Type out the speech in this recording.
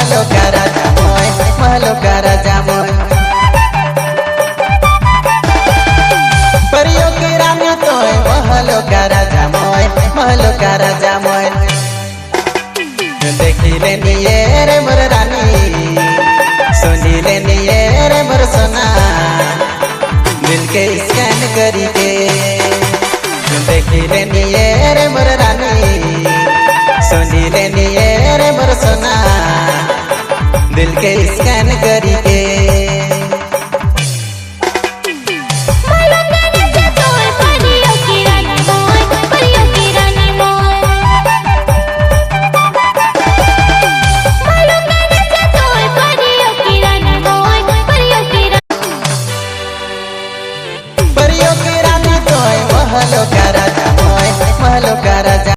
महलो का राजा मोय महलो का राजा मोय परियों की रानी तोय महलो का राजा मोय महलो का राजा मोय देखी लेनी रे मोर रानी सुनी लेनी रे मोर सोना दिल के स्कैन करी